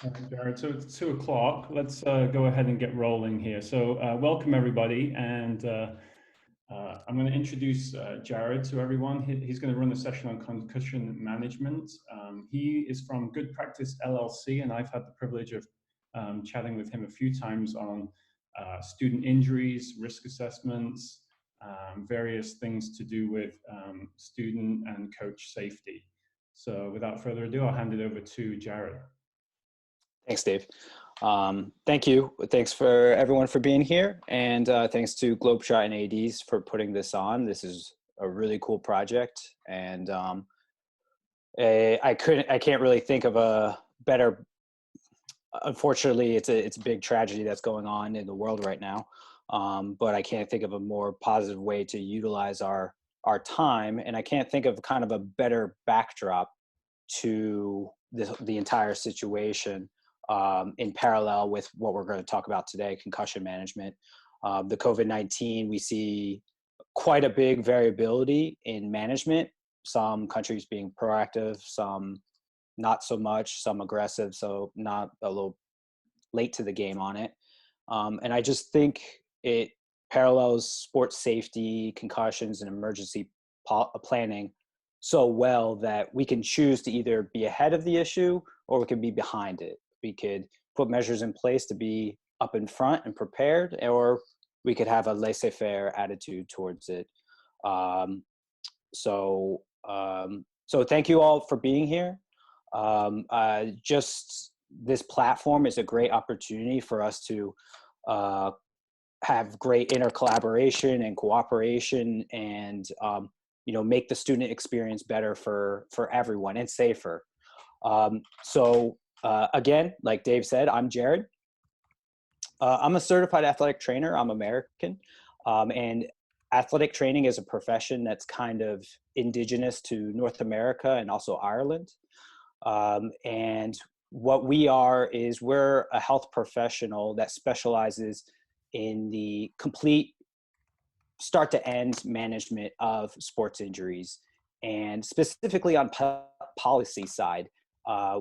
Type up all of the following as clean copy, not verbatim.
All right, Jared. So it's 2 o'clock. Let's go ahead and get rolling here. So welcome everybody, and I'm going to introduce Jared to everyone. He's going to run the session on concussion management. He is from Good Practice LLC, and I've had the privilege of chatting with him a few times on student injuries, risk assessments, various things to do with student and coach safety. So without further ado, I'll hand it over to Jared. Thanks, Dave. Thank you. Thanks for everyone for being here. And thanks to Globetrottin ADs for putting this on. This is a really cool project. And I can't really think of a better, unfortunately, it's a big tragedy that's going on in the world right now. But I can't think of a more positive way to utilize our time. And I can't think of kind of a better backdrop to the entire situation. In parallel with what we're going to talk about today, concussion management. The COVID-19, we see quite a big variability in management, some countries being proactive, some not so much, some aggressive, so not a little late to the game on it. And I just think it parallels sports safety, concussions, and emergency planning so well that we can choose to either be ahead of the issue or we can be behind it. We could put measures in place to be up in front and prepared, or we could have a laissez-faire attitude towards it. So thank you all for being here. Just this platform is a great opportunity for us to have great intercollaboration and cooperation, and make the student experience better for everyone and safer. Again, like Dave said, I'm Jared. I'm a certified athletic trainer. I'm American. And athletic training is a profession that's kind of indigenous to North America and also Ireland. And what we are is we're a health professional that specializes in the complete start to end management of sports injuries, and specifically on policy side.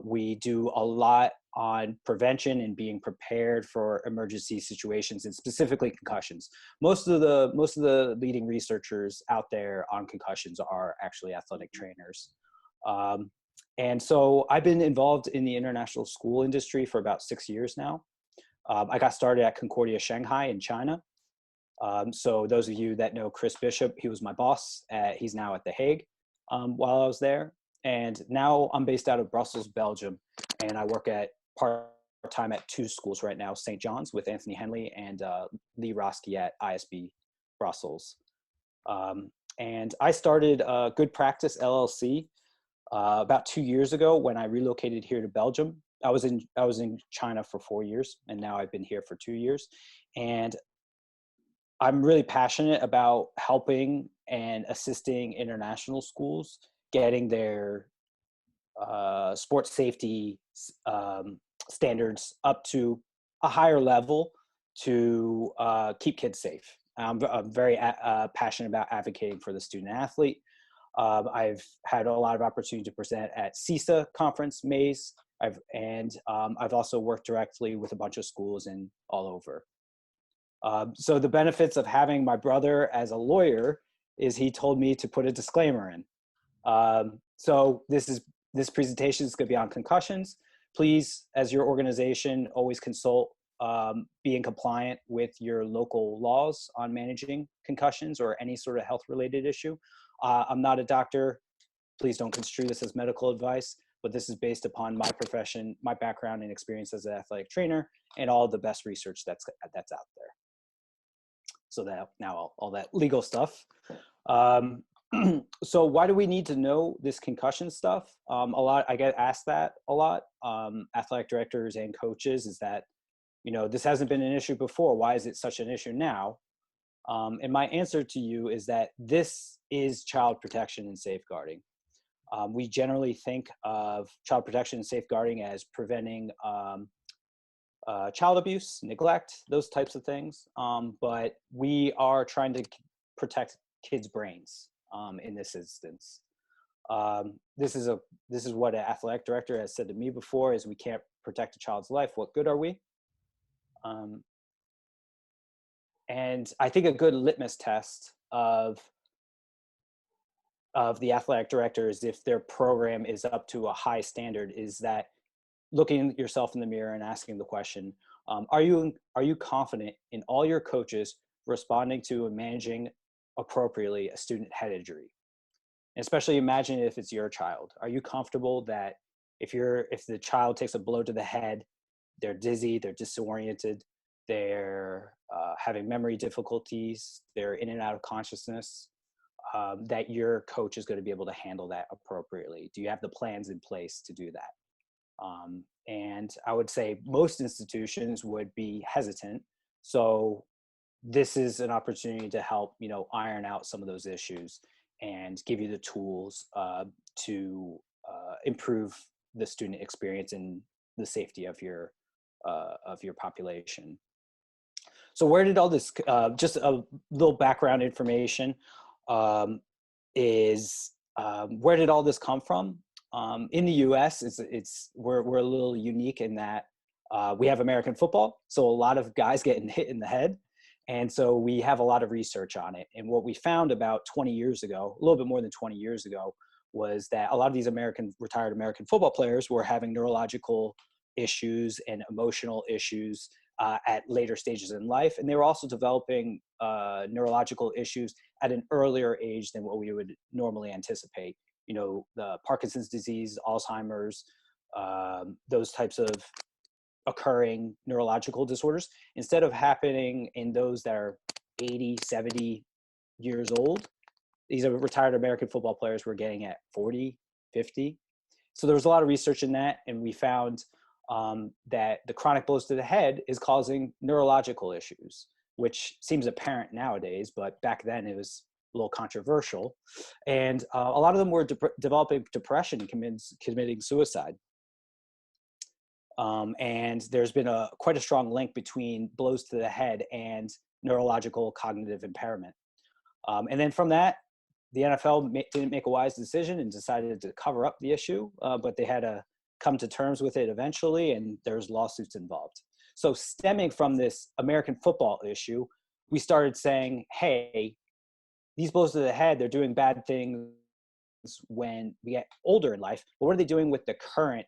We do a lot on prevention and being prepared for emergency situations, and specifically concussions. Most of the leading researchers out there on concussions are actually athletic trainers. And so I've been involved in the international school industry for about 6 years now. I got started at Concordia Shanghai in China. So those of you that know Chris Bishop, he was my boss. He's now at The Hague while I was there. And now I'm based out of Brussels, Belgium, and I work at part-time at 2 schools right now, St. John's with Anthony Henley and Lee Roski at ISB Brussels. And I started Good Practice LLC about 2 years ago when I relocated here to Belgium. I was in China for 4 years, and now I've been here for 2 years. And I'm really passionate about helping and assisting international schools getting their sports safety standards up to a higher level to keep kids safe. I'm very passionate about advocating for the student athlete. I've had a lot of opportunity to present at CISA conference, Mays, I've also worked directly with a bunch of schools and all over. So the benefits of having my brother as a lawyer is he told me to put a disclaimer in. So this presentation is going to be on concussions. Please, as your organization, always consult being compliant with your local laws on managing concussions or any sort of health-related issue. I'm not a doctor. Please don't construe this as medical advice, but this is based upon my profession, my background and experience as an athletic trainer, and all the best research that's out there. So that now all that legal stuff. So why do we need to know this concussion stuff? I get asked that a lot. Athletic directors and coaches is that, this hasn't been an issue before. Why is it such an issue now? And my answer to you is that this is child protection and safeguarding. We generally think of child protection and safeguarding as preventing child abuse, neglect, those types of things. But we are trying to protect kids' brains in this instance. This is what an athletic director has said to me before: is we can't protect a child's life. What good are we? And I think a good litmus test of the athletic director is if their program is up to a high standard, is that looking yourself in the mirror and asking the question, are you confident in all your coaches responding to and managing appropriately a student head injury? And especially imagine if it's your child. Are you comfortable that if the child takes a blow to the head, they're dizzy, they're disoriented, they're having memory difficulties, they're in and out of consciousness, that your coach is going to be able to handle that appropriately? Do you have the plans in place to do that? And I would say most institutions would be hesitant. So this is an opportunity to help, iron out some of those issues and give you the tools to improve the student experience and the safety of your population. So where did all this, just a little background information, is where did all this come from? In the U.S., we're a little unique in that we have American football, so a lot of guys getting hit in the head, and so we have a lot of research on it. And what we found about 20 years ago, a little bit more than 20 years ago, was that a lot of these retired American football players were having neurological issues and emotional issues at later stages in life, and they were also developing neurological issues at an earlier age than what we would normally anticipate. The Parkinson's disease, Alzheimer's, those types of occurring neurological disorders, instead of happening in those that are 80, 70 years old, these are retired American football players were getting at 40, 50. So there was a lot of research in that, and we found that the chronic blows to the head is causing neurological issues, which seems apparent nowadays, but back then it was a little controversial. And a lot of them were developing depression and committing suicide. And there's been quite a strong link between blows to the head and neurological cognitive impairment. And then from that, the NFL didn't make a wise decision and decided to cover up the issue, but they had to come to terms with it eventually, and there's lawsuits involved. So stemming from this American football issue, we started saying, hey, these blows to the head, they're doing bad things when we get older in life, but what are they doing with the current,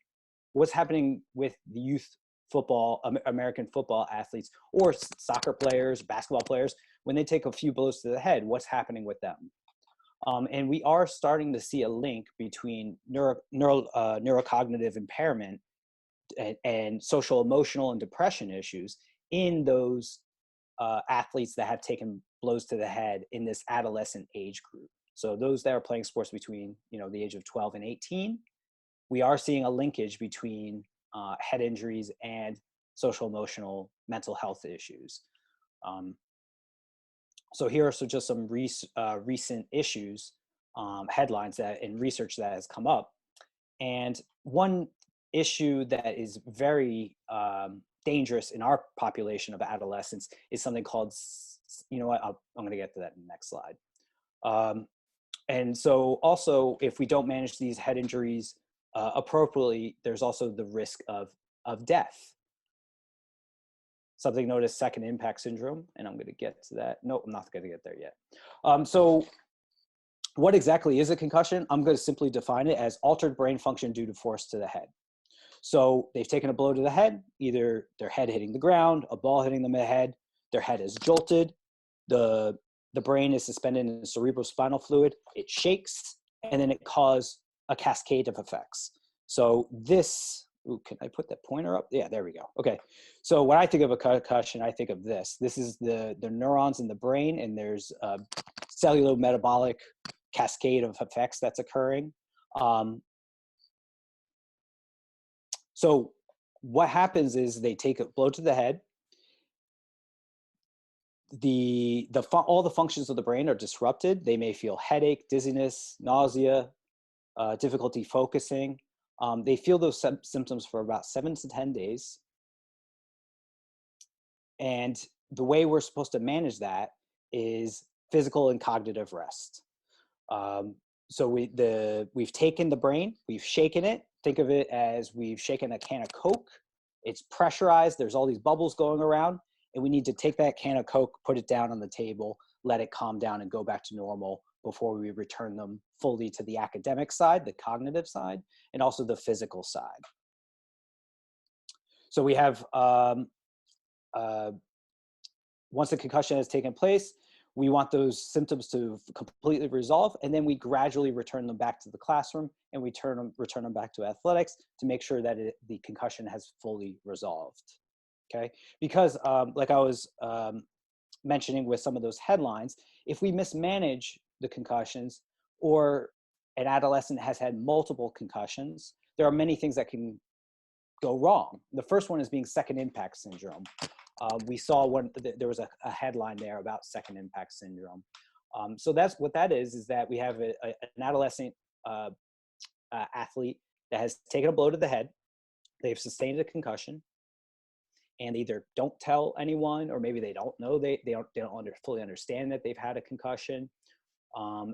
what's happening with the youth football, American football athletes, or soccer players, basketball players, when they take a few blows to the head, what's happening with them? And we are starting to see a link between neurocognitive impairment and social, emotional, and depression issues in those athletes that have taken blows to the head in this adolescent age group. So those that are playing sports between the age of 12 and 18, we are seeing a linkage between head injuries and social, emotional, mental health issues. So here are just some recent issues, headlines and research that has come up. And one issue that is very dangerous in our population of adolescents is something called, I'm going to get to that in the next slide. And so also, if we don't manage these head injuries appropriately, there's also the risk of death. Something known as second impact syndrome, and I'm going to get to that. No, I'm not going to get there yet. So what exactly is a concussion? I'm going to simply define it as altered brain function due to force to the head. So they've taken a blow to the head, either their head hitting the ground, a ball hitting them in the head, their head is jolted, the brain is suspended in the cerebrospinal fluid, it shakes, and then it causes a cascade of effects. So this, can I put that pointer up? Yeah, there we go. Okay. So when I think of a concussion, I think of this. This is the neurons in the brain, and there's a cellular metabolic cascade of effects that's occurring. So what happens is they take a blow to the head. All the functions of the brain are disrupted. They may feel headache, dizziness, nausea, difficulty focusing. They feel those symptoms for about 7 to 10 days. And the way we're supposed to manage that is physical and cognitive rest. we've taken the brain, we've shaken it. Think of it as we've shaken a can of Coke. It's pressurized. There's all these bubbles going around, and we need to take that can of Coke, put it down on the table, let it calm down and go back to normal before we return them fully to the academic side, the cognitive side, and also the physical side. So we have, once the concussion has taken place, we want those symptoms to completely resolve, and then we gradually return them back to the classroom, and we return them back to athletics to make sure that the concussion has fully resolved, okay? Because like I was mentioning with some of those headlines, if we mismanage the concussions, or an adolescent has had multiple concussions, there are many things that can go wrong. The first one is being second impact syndrome. We saw there was a headline there about second impact syndrome. So that's what that is that we have an adolescent athlete that has taken a blow to the head. They've sustained a concussion, and they either don't tell anyone, or maybe they don't know, they don't fully understand that they've had a concussion,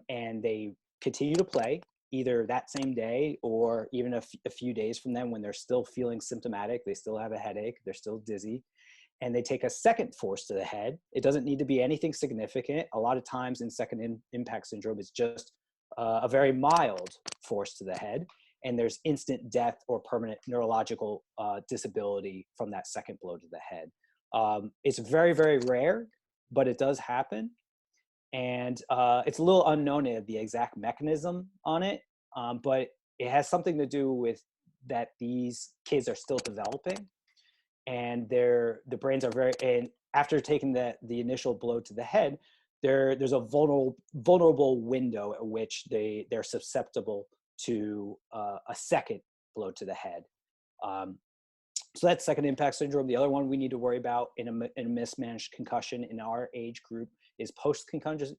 and they continue to play either that same day or even a few days from then, when they're still feeling symptomatic. They still have a headache, they're still dizzy, and they take a second force to the head. It doesn't need to be anything significant. A lot of times in second impact syndrome, it's just a very mild force to the head, and there's instant death or permanent neurological disability from that second blow to the head. It's very, very rare, but it does happen. And it's a little unknown the exact mechanism on it, but it has something to do with that these kids are still developing, and the brains are and after taking the initial blow to the head, there's a vulnerable window at which they're susceptible to a second blow to the head. So that's second impact syndrome. The other one we need to worry about in a mismanaged concussion in our age group is post-concussion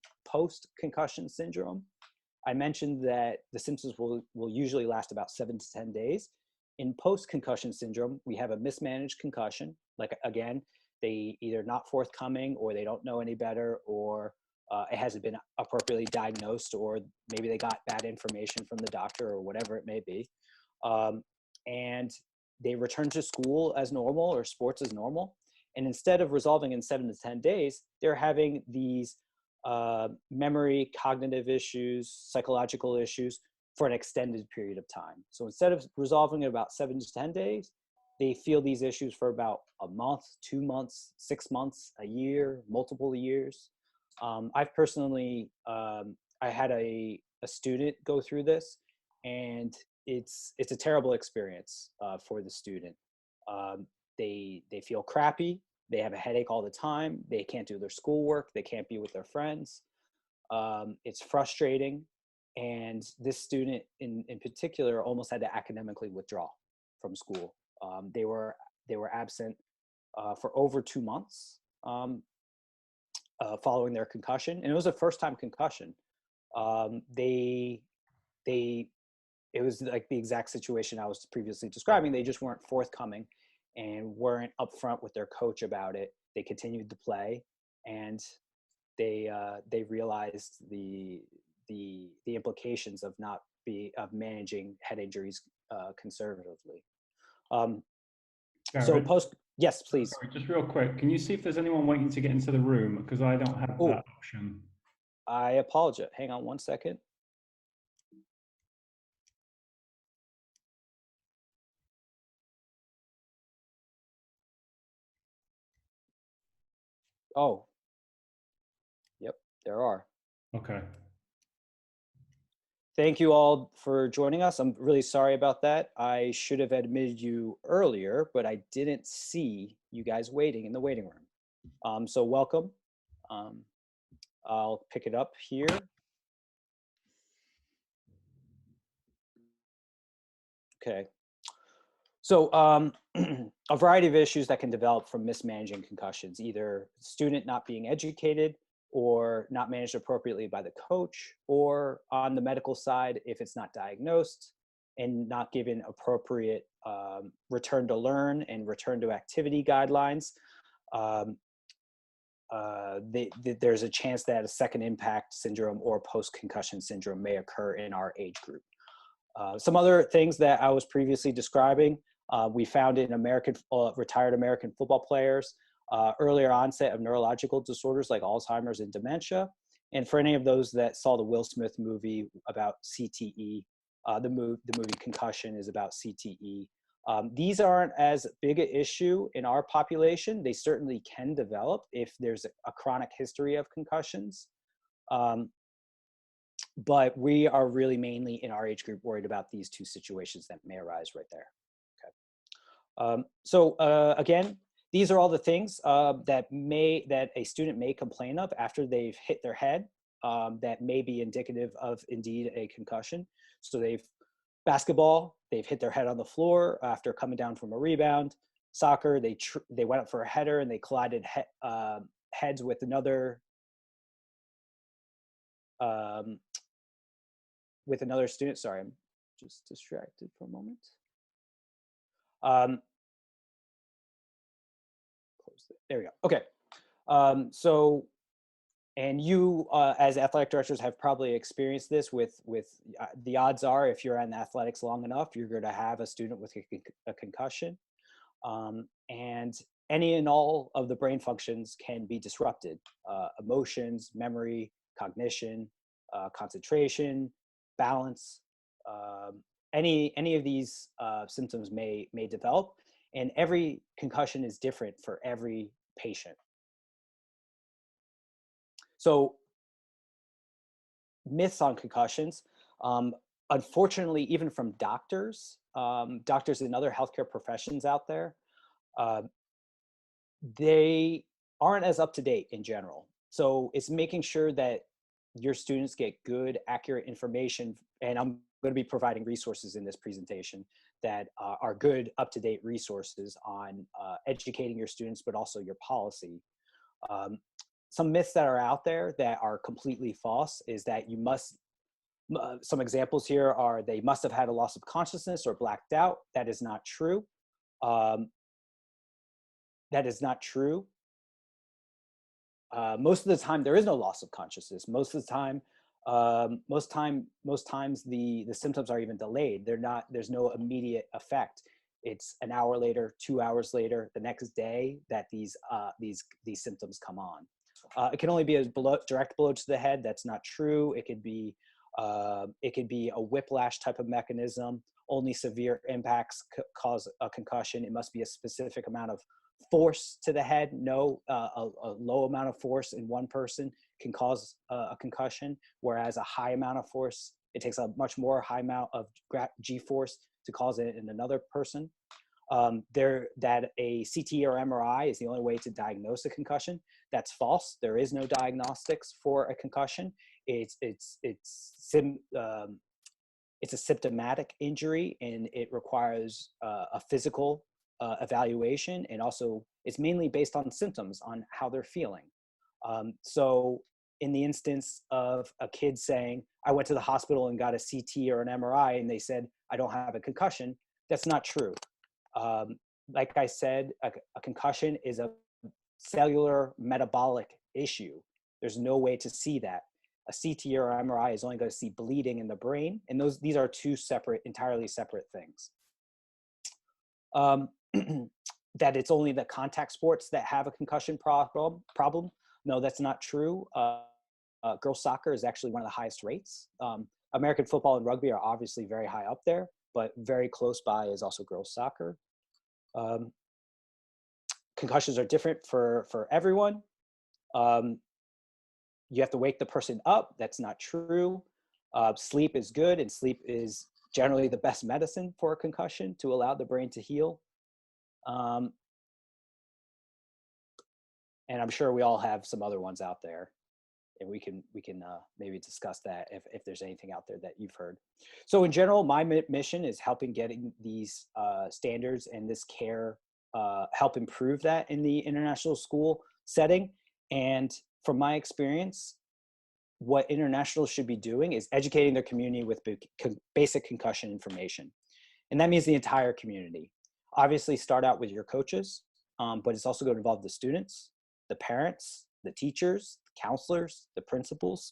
syndrome. I mentioned that the symptoms will usually last about 7 to 10 days. In post-concussion syndrome, we have a mismanaged concussion. Like, again, they either not forthcoming, or they don't know any better, or it hasn't been appropriately diagnosed, or maybe they got bad information from the doctor, or whatever it may be. And they return to school as normal, or sports as normal. And instead of resolving in 7 to 10 days, they're having these memory, cognitive issues, psychological issues for an extended period of time. So instead of resolving in about 7 to 10 days, they feel these issues for about a month, 2 months, 6 months, a year, multiple years. I've personally, I had a student go through this, and it's a terrible experience for the student. They feel crappy. They have a headache all the time. They can't do their schoolwork. They can't be with their friends. It's frustrating. And this student in particular almost had to academically withdraw from school. They were absent for over 2 months following their concussion, and it was a first-time concussion. It was like the exact situation I was previously describing. They just weren't forthcoming and weren't upfront with their coach about it. They continued to play, and they realized the implications of managing head injuries conservatively. So yes, please. Sorry, just real quick, can you see if there's anyone waiting to get into the room? Because I don't have that option. I apologize. Hang on one second. Oh, yep, there are. Okay. Thank you all for joining us. I'm really sorry about that. I should have admitted you earlier, but I didn't see you guys waiting in the waiting room. So welcome. I'll pick it up here. Okay. So a variety of issues that can develop from mismanaging concussions, either student not being educated or not managed appropriately by the coach, or on the medical side, if it's not diagnosed and not given appropriate return to learn and return to activity guidelines. there's a chance that a second impact syndrome or post-concussion syndrome may occur in our age group. Some other things that I was previously describing, we found in retired American football players, earlier onset of neurological disorders like Alzheimer's and dementia. And for any of those that saw the Will Smith movie about CTE, the movie Concussion is about CTE. These aren't as big an issue in our population. They certainly can develop if there's a chronic history of concussions. But we are really mainly in our age group worried about these two situations that may arise right there. Okay. Again, these are all the things that a student may complain of after they've hit their head that may be indicative of indeed a concussion. So basketball, they've hit their head on the floor after coming down from a rebound. Soccer, they went up for a header and they collided heads with another student. Sorry, I'm just distracted for a moment. There we go. Okay. And you, as athletic directors, have probably experienced this with the odds are, if you're in athletics long enough, you're going to have a student with a concussion. And any and all of the brain functions can be disrupted. Emotions, memory, cognition, concentration, balance, any of these symptoms may develop, and every concussion is different for every patient. So myths on concussions, unfortunately, even from doctors and other healthcare professions out there, they aren't as up to date in general. So it's making sure that your students get good, accurate information, and I'm going to be providing resources in this presentation that are good, up-to-date resources on educating your students, but also your policy. Some myths that are out there that are completely false is that you must, some examples here are they must have had a loss of consciousness or blacked out. That is not true. That is not true. Most of the time, there is no loss of consciousness. Most of the time, most times the symptoms are even delayed. There's no immediate effect. It's an hour later, 2 hours later, the next day that these symptoms come on. It can only be a direct blow to the head. That's not true. It could be a whiplash type of mechanism. Only severe impacts cause a concussion. It must be a specific amount of force to the head. No, a low amount of force in one person can cause a concussion, whereas a high amount of force, it takes a much more high amount of G-force to cause it in another person. That a CT or MRI is the only way to diagnose a concussion. That's false. There is no diagnostics for a concussion. It's a symptomatic injury, and it requires a physical evaluation, and also it's mainly based on symptoms, on how they're feeling. So in the instance of a kid saying, I went to the hospital and got a CT or an MRI and they said, I don't have a concussion, that's not true. Like I said, a concussion is a cellular metabolic issue. There's no way to see that. A CT or MRI is only going to see bleeding in the brain, and these are two entirely separate things. That it's only the contact sports that have a concussion problem. No, that's not true. Girls soccer is actually one of the highest rates. American football and rugby are obviously very high up there, but very close by is also girls soccer. Concussions are different for everyone. You have to wake the person up. That's not true. Sleep is good, and sleep is generally the best medicine for a concussion to allow the brain to heal. And I'm sure we all have some other ones out there, and we can maybe discuss that if there's anything out there that you've heard. So in general, my mission is helping getting these standards and this care, help improve that in the international school setting. And from my experience, what internationals should be doing is educating their community with basic concussion information. And that means the entire community. Obviously start out with your coaches, but it's also going to involve the students, the parents, the teachers, the counselors, the principals,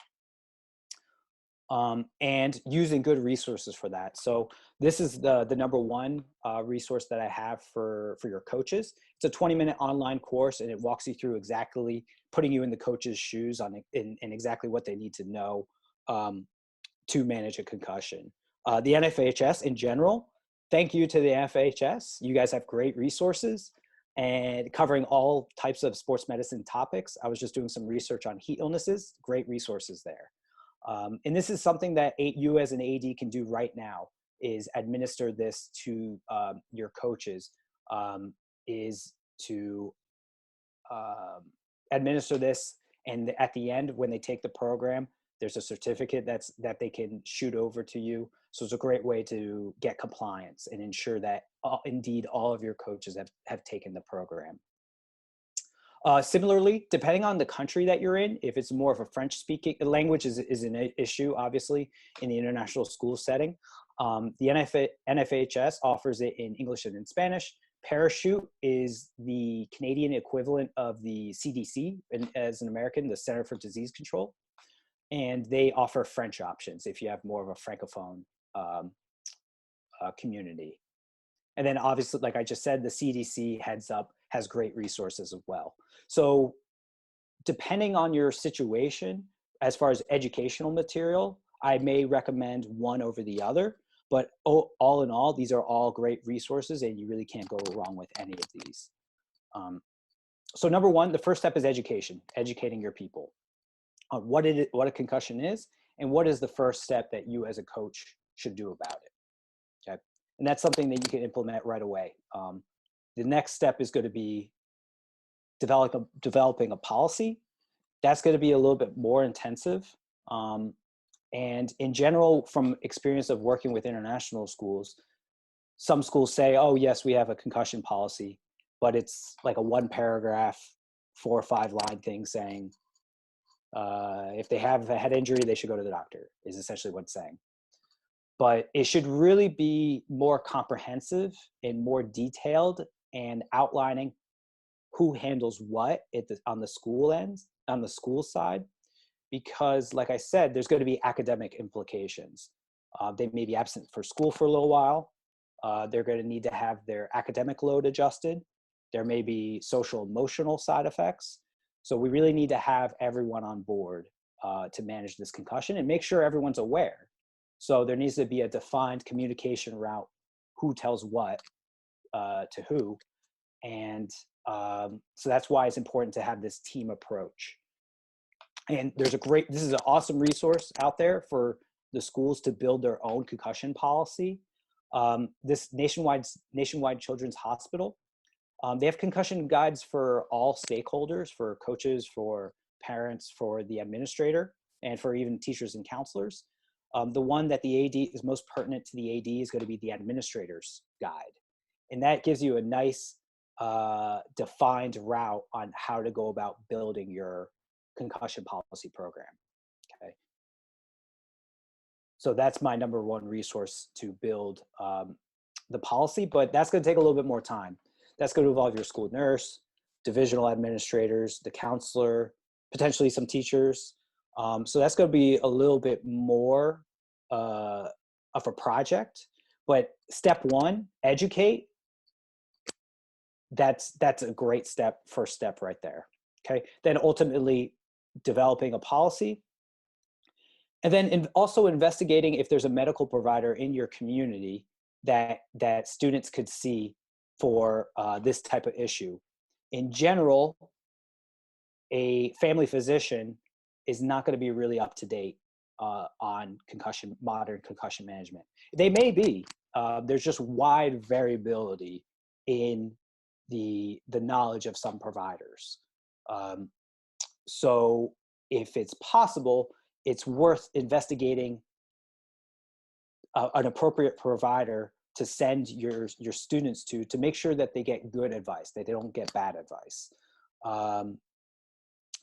and using good resources for that. So this is the number one resource that I have for your coaches. It's a 20-minute online course, and it walks you through exactly putting you in the coach's shoes in exactly what they need to know to manage a concussion. The NFHS in general, thank you to the NFHS. You guys have great resources and covering all types of sports medicine topics. I was just doing some research on heat illnesses, great resources there. And this is something that you as an AD can do right now, is administer this to your coaches, is to administer this. And at the end, when they take the program, there's a certificate that they can shoot over to you. So it's a great way to get compliance and ensure that indeed all of your coaches have taken the program. Similarly, depending on the country that you're in, if it's more of a French-speaking language is an issue, obviously, in the international school setting. The NFHS offers it in English and in Spanish. Parachute is the Canadian equivalent of the CDC, and as an American, the Center for Disease Control. And they offer French options if you have more of a Francophone community. And then obviously, like I just said, the CDC heads up has great resources as well. So depending on your situation, as far as educational material, I may recommend one over the other, but all in all, these are all great resources and you really can't go wrong with any of these. So number one, the first step is education, educating your people on what a concussion is and what is the first step that you as a coach should do about it, okay? And that's something that you can implement right away. The next step is going to be developing a policy. That's going to be a little bit more intensive. And in general, from experience of working with international schools, some schools say, oh, yes, we have a concussion policy, but it's like a 1-paragraph, 4 or 5 line thing saying, if they have a head injury, they should go to the doctor, is essentially what it's saying. But it should really be more comprehensive and more detailed and outlining who handles what on the school end, on the school side, because like I said, there's going to be academic implications. They may be absent for school for a little while. They're going to need to have their academic load adjusted. There may be social emotional side effects. So we really need to have everyone on board to manage this concussion and make sure everyone's aware. So there needs to be a defined communication route, who tells what to who. And so that's why it's important to have this team approach. And this is an awesome resource out there for the schools to build their own concussion policy. This Nationwide Children's Hospital, they have concussion guides for all stakeholders, for coaches, for parents, for the administrator, and for even teachers and counselors. The one that the AD is most pertinent to the AD is going to be the administrator's guide. And that gives you a nice defined route on how to go about building your concussion policy program, okay? So that's my number one resource to build the policy, but that's going to take a little bit more time. That's going to involve your school nurse, divisional administrators, the counselor, potentially some teachers. So that's going to be a little bit more of a project, but step one, educate. That's a great first step right there. Okay. Then ultimately developing a policy, and then also investigating if there's a medical provider in your community that students could see for this type of issue. In general, a family physician is not going to be really up to date on modern concussion management. They may be. There's just wide variability in the knowledge of some providers. So if it's possible, it's worth investigating an appropriate provider to send your students to make sure that they get good advice, that they don't get bad advice.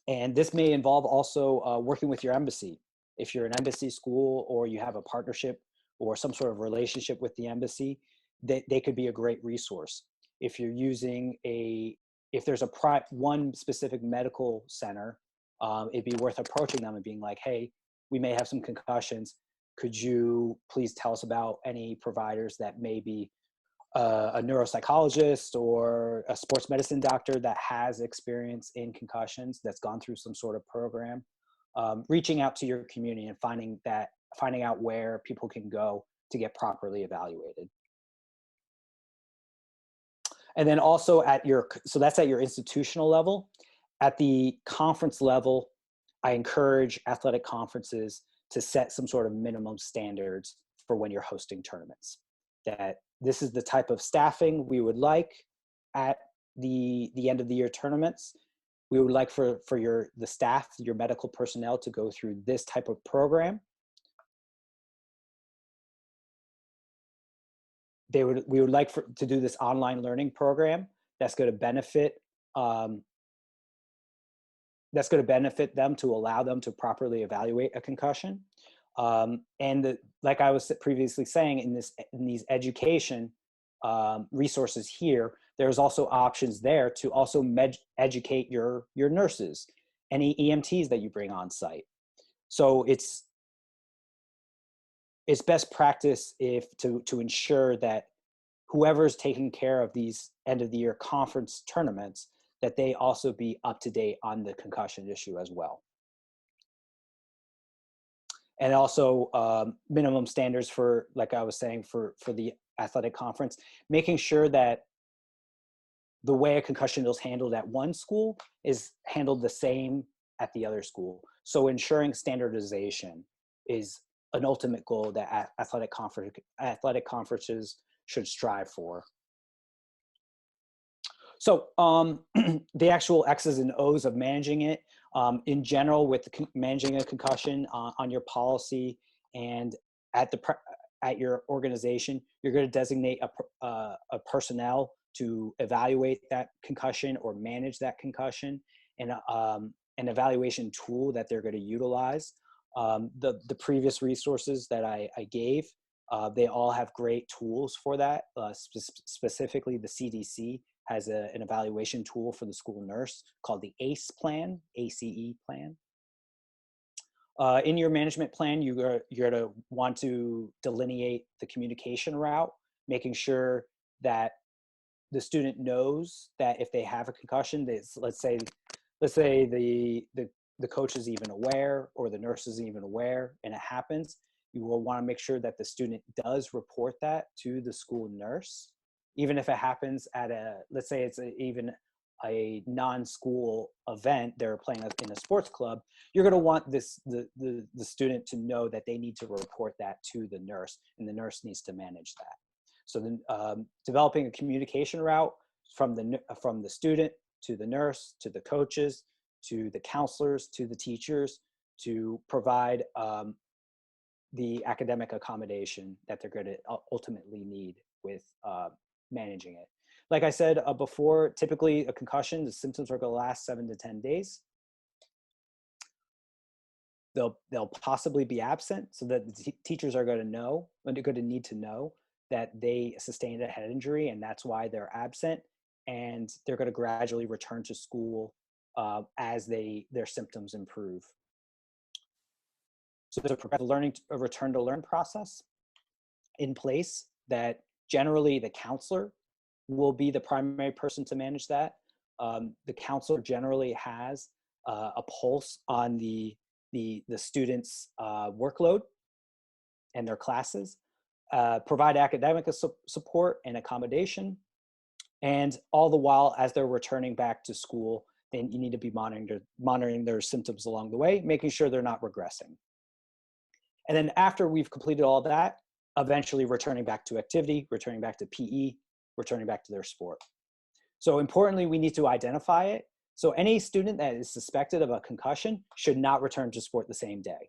And this may involve also working with your embassy. If you're an embassy school or you have a partnership or some sort of relationship with the embassy, they could be a great resource. If you're using a if there's one specific medical center, it'd be worth approaching them and being like, hey, we may have some concussions. Could you please tell us about any providers that may be a neuropsychologist or a sports medicine doctor that has experience in concussions, that's gone through some sort of program? Reaching out to your community and finding out where people can go to get properly evaluated. And then also so that's at your institutional level. At the conference level, I encourage athletic conferences to set some sort of minimum standards for when you're hosting tournaments. That this is the type of staffing we would like at the end of the year tournaments. We would like for the staff, your medical personnel, to go through this type of program. We would like to do this online learning program that's going to benefit them, to allow them to properly evaluate a concussion. Like I was previously saying, in these education resources here, there's also options there to also educate your nurses, any EMTs that you bring on site. So it's best practice to ensure that whoever's taking care of these end of the year conference tournaments, that they also be up to date on the concussion issue as well. And also minimum standards for, like I was saying, for the athletic conference, making sure that the way a concussion is handled at one school is handled the same at the other school. So ensuring standardization is an ultimate goal that athletic conferences should strive for. So the actual X's and O's of managing it, in general, with managing a concussion on your policy and at your organization, you're going to designate a personnel to evaluate that concussion or manage that concussion, and an evaluation tool that they're going to utilize. The previous resources that I gave, they all have great tools for that. Specifically, the CDC has an evaluation tool for the school nurse called the ACE plan, ACE plan. In your management plan, you're going to want to delineate the communication route, making sure that the student knows that if they have a concussion, let's say the coach is even aware, or the nurse is even aware, and it happens, you will want to make sure that the student does report that to the school nurse. Even if it happens at let's say it's even a non-school event, they're playing in a sports club, you're going to want the student to know that they need to report that to the nurse, and the nurse needs to manage that. So then developing a communication route from the student to the nurse, to the coaches, to the counselors, to the teachers, to provide the academic accommodation that they're going to ultimately need with managing it. Like I said before, typically a concussion, the symptoms are going to last 7 to 10 days. They'll possibly be absent, so that the teachers are going to know, and they're going to need to know that they sustained a head injury, and that's why they're absent, and they're going to gradually return to school as their symptoms improve. So there's a return to learn process in place that generally the counselor will be the primary person to manage that. The counselor generally has a pulse on the students' workload and their classes, provide academic support and accommodation, and all the while, as they're returning back to school, then you need to be monitoring their symptoms along the way, making sure they're not regressing. And then after we've completed all that, eventually returning back to activity, returning back to PE, returning back to their sport. So importantly, we need to identify it. So any student that is suspected of a concussion should not return to sport the same day.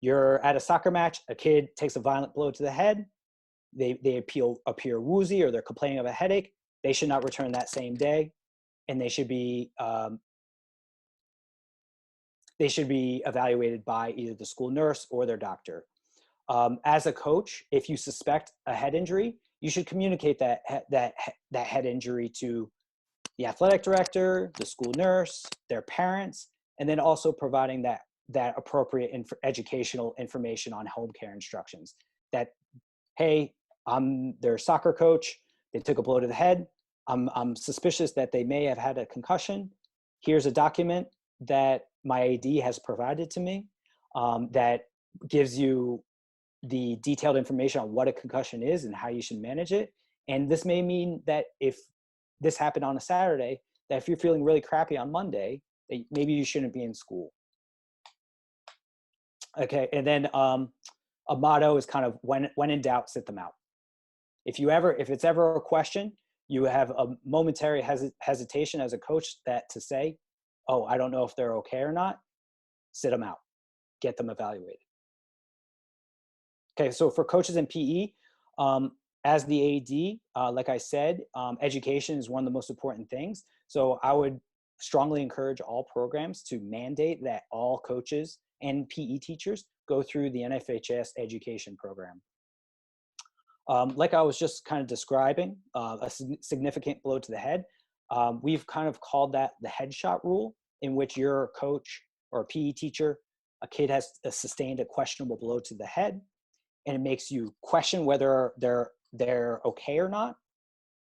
You're at a soccer match, a kid takes a violent blow to the head, they appear woozy, or they're complaining of a headache, they should not return that same day, and they should be evaluated by either the school nurse or their doctor. As a coach, if you suspect a head injury, you should communicate that head injury to the athletic director, the school nurse, their parents, and then also providing that appropriate educational information on home care instructions. That, hey, I'm their soccer coach. They took a blow to the head. I'm suspicious that they may have had a concussion. Here's a document that my AD has provided to me that gives you the detailed information on what a concussion is and how you should manage it. And this may mean that if this happened on a Saturday, that if you're feeling really crappy on Monday, that maybe you shouldn't be in school. Okay, and then a motto is kind of when in doubt, sit them out. If it's ever a question, you have a momentary hesitation as a coach to say, oh, I don't know if they're okay or not, sit them out, get them evaluated. Okay, so for coaches in PE, as the AD, like I said, education is one of the most important things. So I would strongly encourage all programs to mandate that all coaches and PE teachers go through the NFHS education program. Like I was just kind of describing, a significant blow to the head, we've kind of called that the headshot rule, in which you're a coach or a PE teacher, a kid has sustained a questionable blow to the head, and it makes you question whether they're okay or not.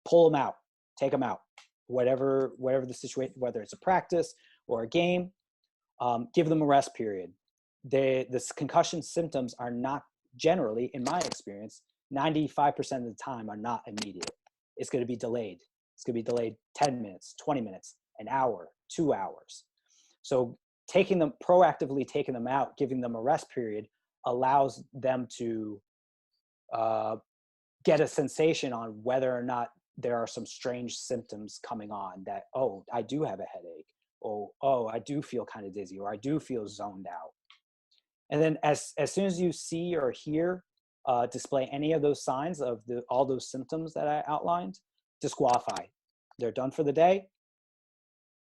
Pull them out, take them out, whatever the situation, whether it's a practice or a game, give them a rest period. The concussion symptoms are not generally, in my experience, 95% of the time are not immediate. It's going to be delayed. It's going to be delayed 10 minutes, 20 minutes, an hour, 2 hours. So proactively taking them out, giving them a rest period, allows them to get a sensation on whether or not there are some strange symptoms coming on, that, oh, I do have a headache, oh, I do feel kind of dizzy, or I do feel zoned out. And then as soon as you see or hear display any of those signs of all those symptoms that I outlined, disqualify. They're done for the day.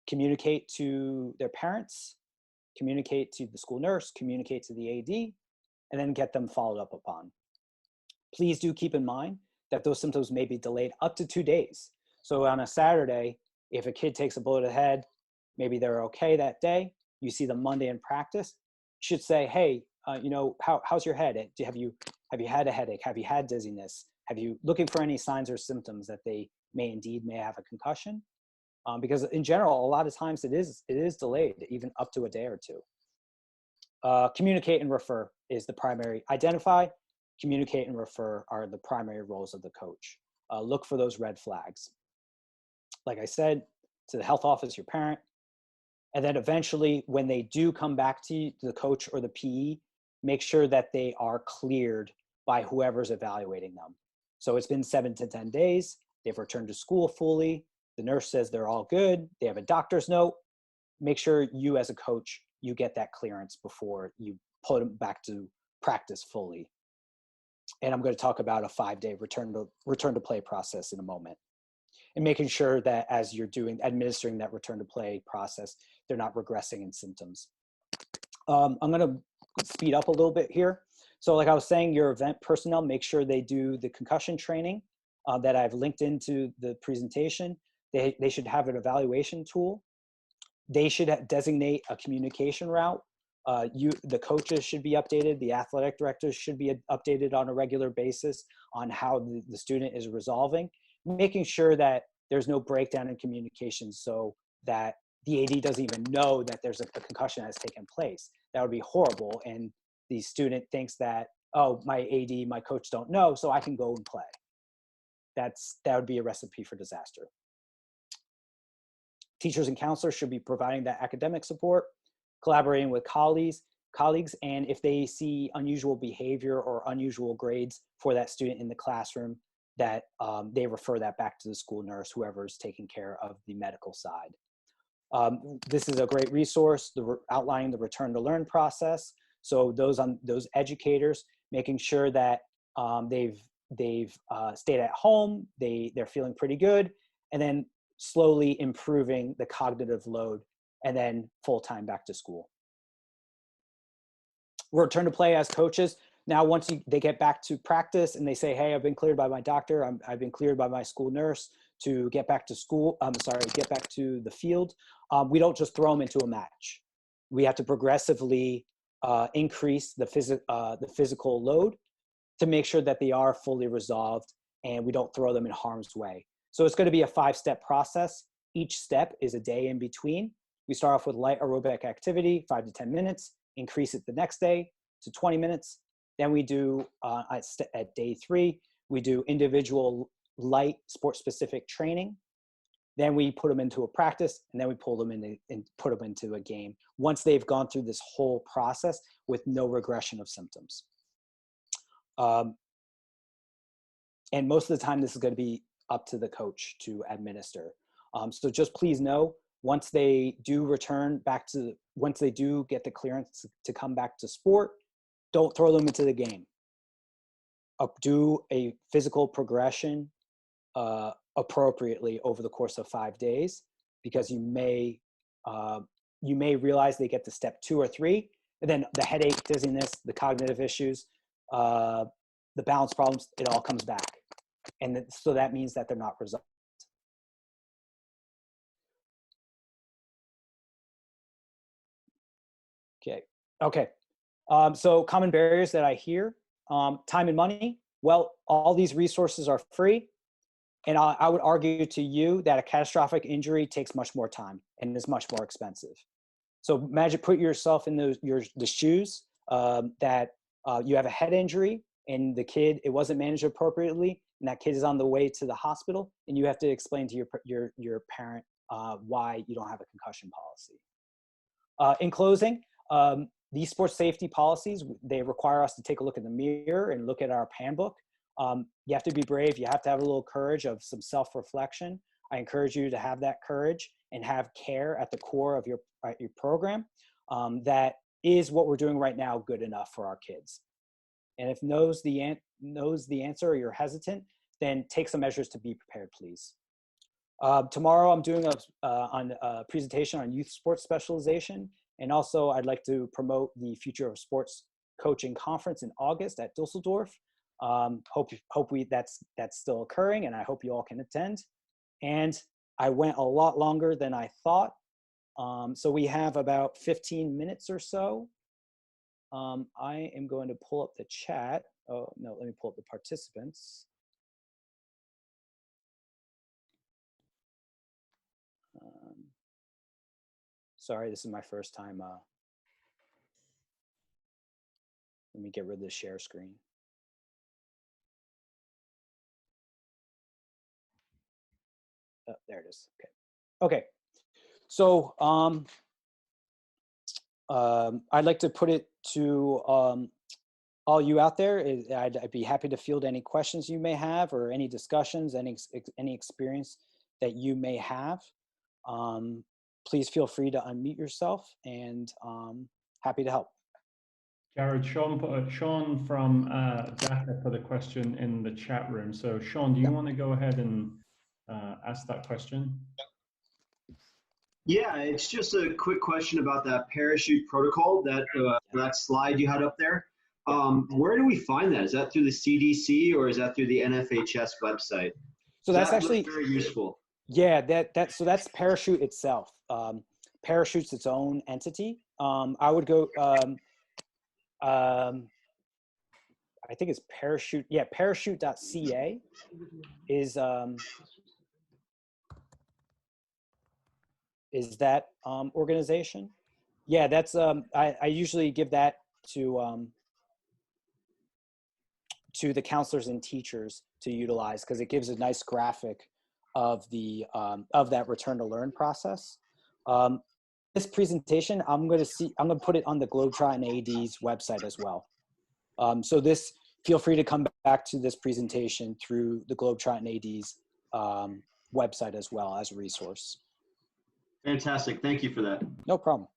Communicate to their parents, communicate to the school nurse, communicate to the AD, and then get them followed up upon. Please do keep in mind that those symptoms may be delayed up to 2 days. So on a Saturday, if a kid takes a blow to the head, maybe they're okay that day, you see them Monday in practice, you should say, hey, how's your head? Have you had a headache? Have you had dizziness? Have you looking for any signs or symptoms that they may have a concussion? Because in general, a lot of times it is delayed, even up to a day or two. Communicate and refer is the primary. Identify, communicate, and refer are the primary roles of the coach. Look for those red flags. Like I said, to the health office, your parent, and then eventually when they do come back to the coach or the PE, make sure that they are cleared by whoever's evaluating them. So it's been 7 to 10 days. They've returned to school fully. The nurse says they're all good. They have a doctor's note. Make sure you as a coach, you get that clearance before you put them back to practice fully. And I'm going to talk about a 5-day return to play process in a moment. And making sure that as you're administering that return to play process, they're not regressing in symptoms. I'm going to speed up a little bit here. So like I was saying, your event personnel, make sure they do the concussion training that I've linked into the presentation. They should have an evaluation tool. They should designate a communication route. The coaches should be updated. The athletic directors should be updated on a regular basis on how the student is resolving, making sure that there's no breakdown in communication so that the AD doesn't even know that there's a concussion has taken place. That would be horrible. And the student thinks that, oh, my AD, my coach don't know, so I can go and play. That would be a recipe for disaster. Teachers and counselors should be providing that academic support, collaborating with colleagues, and if they see unusual behavior or unusual grades for that student in the classroom, that they refer that back to the school nurse, whoever's taking care of the medical side. This is a great resource, outlining the return to learn process. So those educators, making sure that they've stayed at home, they're feeling pretty good, and then slowly improving the cognitive load, and then full-time back to school. Return to play as coaches. Now, once they get back to practice and they say, hey, I've been cleared by my doctor, I've been cleared by my school nurse to get back to school, get back to the field, we don't just throw them into a match. We have to progressively increase the physical load to make sure that they are fully resolved and we don't throw them in harm's way. So it's going to be a 5-step process. Each step is a day in between. We start off with light aerobic activity, 5 to 10 minutes, increase it the next day to 20 minutes. Then we do, at day 3, we do individual light sport-specific training. Then we put them into a practice, and then we pull them in and put them into a game once they've gone through this whole process with no regression of symptoms. And most of the time, this is going to be up to the coach to administer. So just please know, once they do once they do get the clearance to come back to sport, don't throw them into the game. Do a physical progression appropriately over the course of 5 days, because you may realize they get to step 2 or 3, and then the headache, dizziness, the cognitive issues, the balance problems, it all comes back. And so that means that they're not resolved. Okay. So common barriers that I hear, time and money. Well, all these resources are free. And I would argue to you that a catastrophic injury takes much more time and is much more expensive. So imagine, put yourself in the shoes that you have a head injury and it wasn't managed appropriately, and that kid is on the way to the hospital, and you have to explain to your parent why you don't have a concussion policy. In closing, these sports safety policies, they require us to take a look in the mirror and look at our handbook. You have to be brave. You have to have a little courage of some self-reflection. I encourage you to have that courage and have care at the core of your program. That is what we're doing right now good enough for our kids. And if knows the answer or you're hesitant, then take some measures to be prepared, please. Tomorrow I'm doing a presentation on youth sports specialization. And also I'd like to promote the Future of Sports Coaching Conference in August at Dusseldorf. Hope that's still occurring, and I hope you all can attend. And I went a lot longer than I thought. So we have about 15 minutes or so. I am going to pull up the chat. Oh, no, let me pull up the participants. Sorry, this is my first time. Let me get rid of the share screen. Oh, there it is. Okay. So I'd like to put it to all you out there. I'd be happy to field any questions you may have, or any discussions, any experience that you may have. Please feel free to unmute yourself, and happy to help. Jared, Sean from DACA put a question in the chat room. So Sean, do you want to go ahead and ask that question? Yeah, it's just a quick question about that parachute protocol, that slide you had up there. Where do we find that? Is that through the CDC or is that through the NFHS website? So that's actually very useful. Yeah, so that's Parachute itself. Parachute's its own entity. I would go. I think it's Parachute. Yeah, parachute.ca is that organization. Yeah, that's I usually give that to the counselors and teachers to utilize, because it gives a nice graphic of that return to learn process. This presentation, I'm going to put it on the Globetrottin ADs website as well. So feel free to come back to this presentation through the Globetrottin ADs website as well as a resource. Fantastic. Thank you for that. No problem.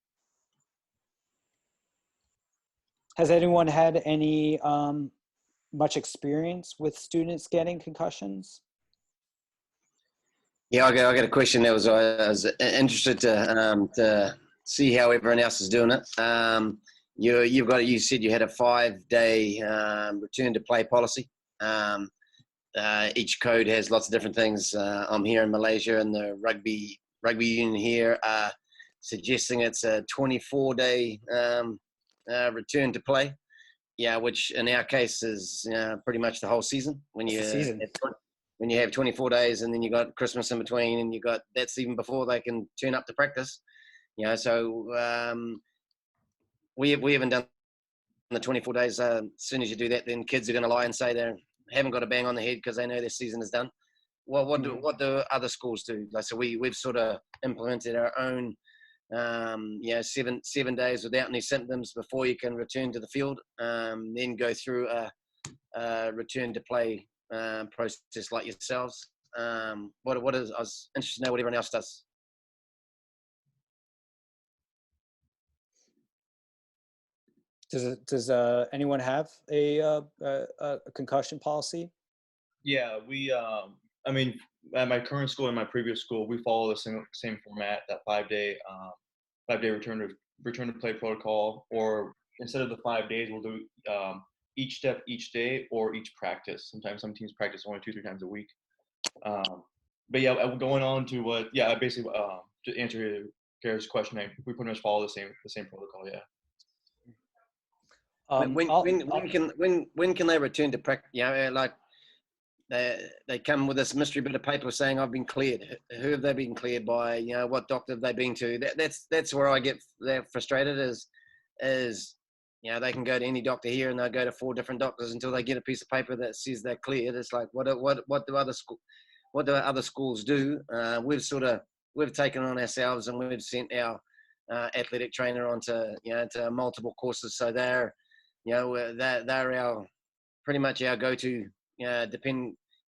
Has anyone had any much experience with students getting concussions? Yeah, I got a question. I was interested to see how everyone else is doing it. You said you had a 5-day return to play policy. each code has lots of different things. I'm here in Malaysia, and the rugby union here are suggesting it's a 24-day return to play. Yeah, which in our case is pretty much the whole season. When you have 24 days, and then you got Christmas in between, and that's even before they can turn up to practice. So we haven't done the 24 days. As soon as you do that, then kids are going to lie and say they haven't got a bang on the head because they know their season is done. Well, what do other schools do? So we've sort of implemented our own 7 days without any symptoms before you can return to the field, then go through a return to play process like yourselves. I was interested to know what everyone else does. Does anyone have a concussion policy? Yeah, I mean, at my current school and my previous school, we follow the same format, that 5-day return to play protocol. Or instead of the 5 days, we'll do each step each day or each practice. Sometimes some teams practice only 2-3 times a week. But yeah, going on to what, basically to answer Garrett's question, we pretty much follow the same protocol. Yeah. When can they return to practice? Like they come with this mystery bit of paper saying I've been cleared. Who have they been cleared by? What doctor have they been to? That's where I get frustrated. Is they can go to any doctor here and they'll go to 4 different doctors until they get a piece of paper that says they're cleared. It's like what do other schools do? We've taken on ourselves, and we've sent our athletic trainer onto to multiple courses. So they're our pretty much our go-to.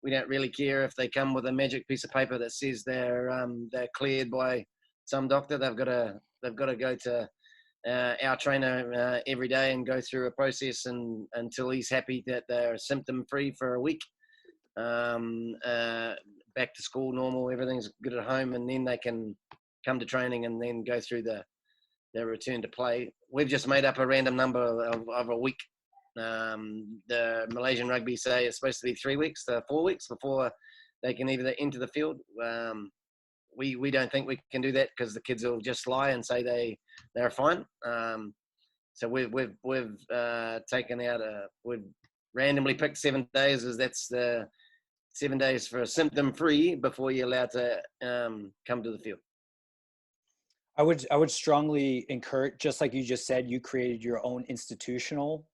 We don't really care if they come with a magic piece of paper that says they're cleared by some doctor. They've got to go to our trainer every day and go through a process until he's happy that they're symptom-free for a week. Back to school, normal, everything's good at home, and then they can come to training and then go through their return to play. We've just made up a random number of a week. The Malaysian rugby say it's supposed to be 3 weeks to 4 weeks before they can either enter the field. We don't think we can do that because the kids will just lie and say they're fine. So we've taken out we've randomly picked 7 days, as that's the 7 days for symptom free before you're allowed to come to the field. I would strongly encourage, just like you just said, you created your own institutional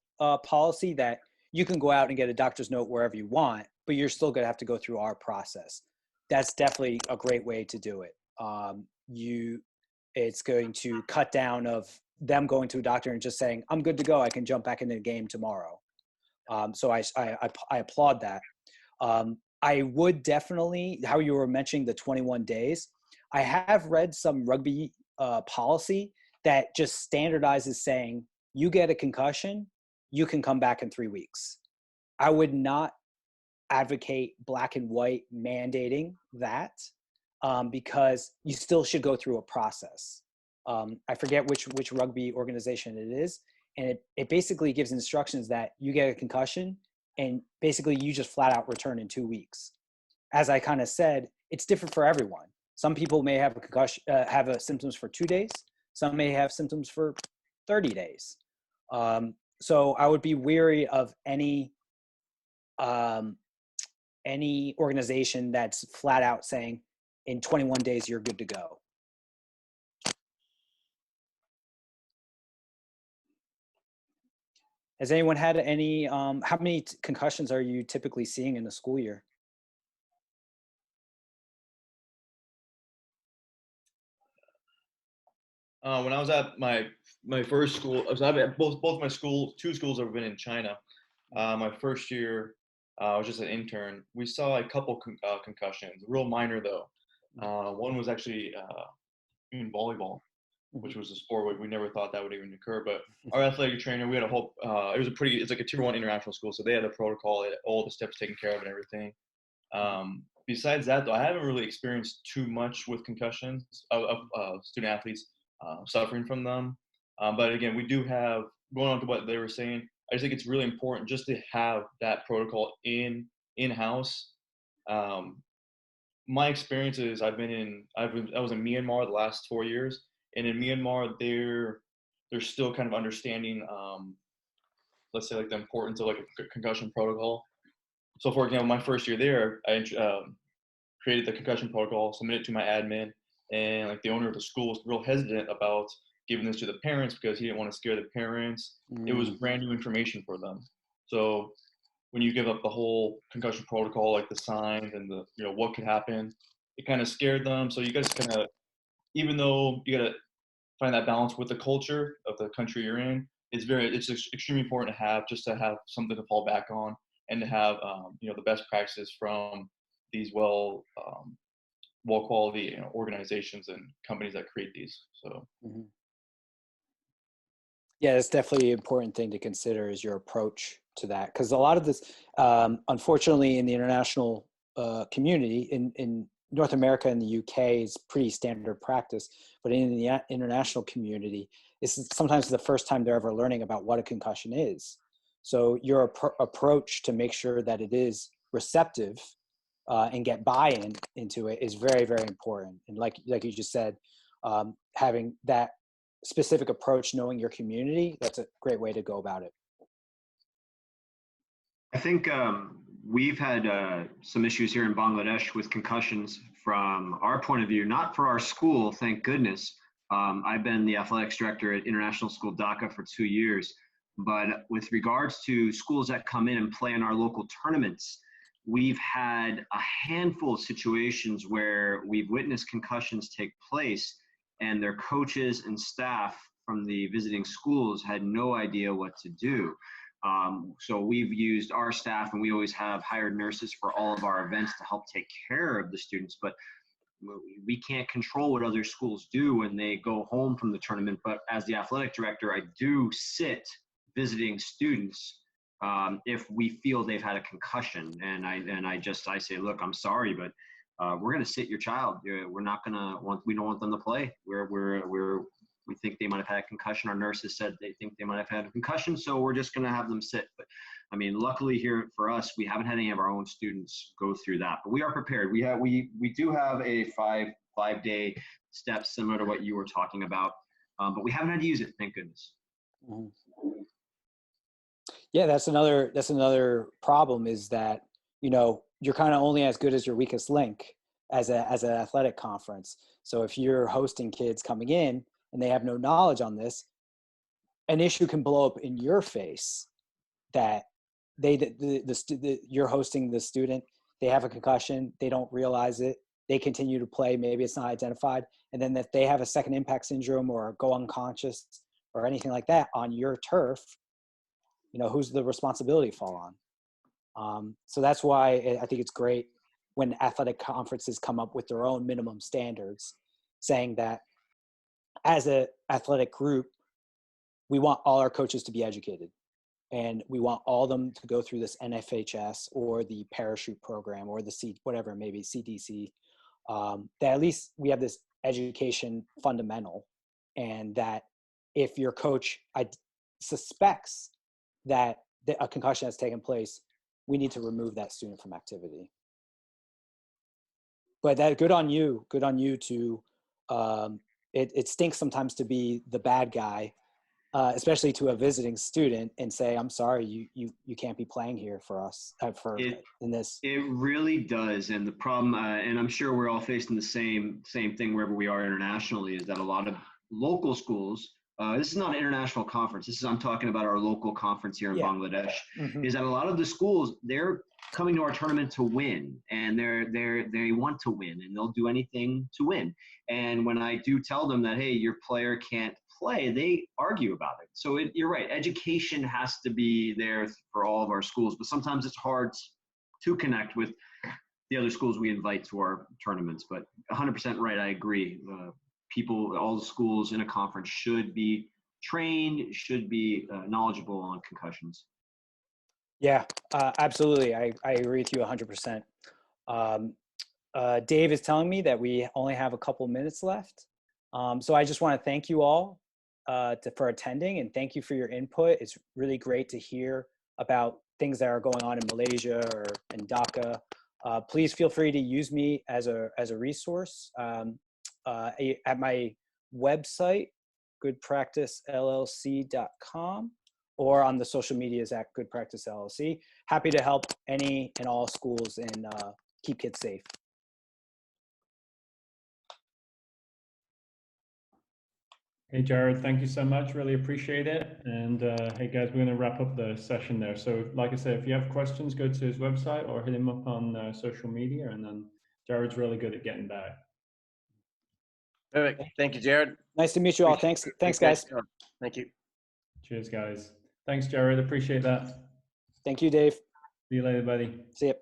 policy that you can go out and get a doctor's note wherever you want, but you're still going to have to go through our process. That's definitely a great way to do it. It's going to cut down of them going to a doctor and just saying, I'm good to go, I can jump back into the game tomorrow. So I applaud that. I would definitely, how you were mentioning the 21 days, I have read some rugby policy that just standardizes saying, you get a concussion, you can come back in 3 weeks. I would not advocate black and white mandating that because you still should go through a process. I forget which rugby organization it is, and it basically gives instructions that you get a concussion and basically you just flat out return in 2 weeks. As I kind of said, it's different for everyone. Some people may have a concussion, have symptoms for 2 days. Some may have symptoms for 30 days. So I would be wary of any organization that's flat out saying in 21 days you're good to go. Has anyone had any, how many concussions are you typically seeing in the school year? When I was at my first school, I was at both my schools. 2 schools have been in China. My first year, I was just an intern. We saw a couple concussions, real minor though. One was actually in volleyball, which was a sport where we never thought that would even occur. But our athletic trainer, we had a whole. It's like a tier 1 international school, so they had a protocol, they had all the steps taken care of and everything. Besides that, though, I haven't really experienced too much with concussions of student athletes suffering from them. But again, we do have, going on to what they were saying, I just think it's really important just to have that protocol in in-house. My experience is I was in Myanmar the last 4 years, and in Myanmar they're still kind of understanding, let's say, like the importance of like a concussion protocol. So for example, my first year there, I created the concussion protocol, submitted it to my admin, and like the owner of the school was real hesitant about giving this to the parents because he didn't want to scare the parents. It was brand new information for them. So when you give up the whole concussion protocol, like the signs and the, what could happen, it kind of scared them. So you guys kind of, even though you got to find that balance with the culture of the country you're in, it's extremely important to have something to fall back on, and to have, the best practices from these well quality organizations and companies that create these. So. Yeah, that's definitely an important thing to consider, is your approach to that. Because a lot of this, unfortunately, in the international community, in North America and the UK is pretty standard practice, but in the international community, it's sometimes the first time they're ever learning about what a concussion is. So your approach to make sure that it is receptive and get buy-in into it is very, very important. And like you just said, having that specific approach, knowing your community, that's a great way to go about it. I think we've had some issues here in Bangladesh with concussions from our point of view, not for our school, thank goodness. I've been the athletics director at International School Dhaka for 2 years, but with regards to schools that come in and play in our local tournaments, we've had a handful of situations where we've witnessed concussions take place, and their coaches and staff from the visiting schools had no idea what to do. So we've used our staff, and we always have hired nurses for all of our events to help take care of the students, but we can't control what other schools do when they go home from the tournament. But as the athletic director, I do sit visiting students if we feel they've had a concussion, and I say, look, I'm sorry, but we're going to sit your child. We're not going to we don't want them to play. We think they might have had a concussion. Our nurses said they think they might have had a concussion, so we're just going to have them sit. But I mean, luckily here for us, we haven't had any of our own students go through that. But we are prepared. We do have a five-day step similar to what you were talking about, but we haven't had to use it, thank goodness. Yeah, that's another problem, is that you're kind of only as good as your weakest link as an athletic conference. So if you're hosting kids coming in and they have no knowledge on this, an issue can blow up in your face that you're hosting the student, they have a concussion, they don't realize it, they continue to play, maybe it's not identified, and then if they have a second impact syndrome or go unconscious or anything like that on your turf, who's the responsibility fall on? So that's why I think it's great when athletic conferences come up with their own minimum standards, saying that as an athletic group, we want all our coaches to be educated, and we want all of them to go through this NFHS or the parachute program or the whatever it may be, CDC, that at least we have this education fundamental, and that if your coach suspects that a concussion has taken place, we need to remove that student from activity. But good on you to, it stinks sometimes to be the bad guy, especially to a visiting student, and say, I'm sorry, you can't be playing here for us, in this. It really does. And the problem, and I'm sure we're all facing the same thing wherever we are internationally, is that a lot of local schools, this is not an international conference. I'm talking about our local conference here in Bangladesh, is that a lot of the schools, they're coming to our tournament to win, and they want to win, and they'll do anything to win. And when I do tell them that, hey, your player can't play, they argue about it. So you're right. Education has to be there for all of our schools, but sometimes it's hard to connect with the other schools we invite to our tournaments. But 100% right. I agree. All the schools in a conference should be trained, should be knowledgeable on concussions. Yeah, absolutely. I agree with you 100%. Dave is telling me that we only have a couple minutes left. So I just want to thank you all for attending, and thank you for your input. It's really great to hear about things that are going on in Malaysia or in Dhaka, please feel free to use me as a resource. At my website, goodpracticellc.com, or on the social medias at Good Practice LLC. Happy to help any and all schools and keep kids safe. Hey, Jared, thank you so much. Really appreciate it. And hey, guys, we're going to wrap up the session there. So like I said, if you have questions, go to his website or hit him up on social media. And then Jared's really good at getting back. Perfect. Thank you, Jared. Nice to meet you all. Thanks, guys. Thank you. Cheers, guys. Thanks, Jared. Appreciate that. Thank you, Dave. See you later, buddy. See you.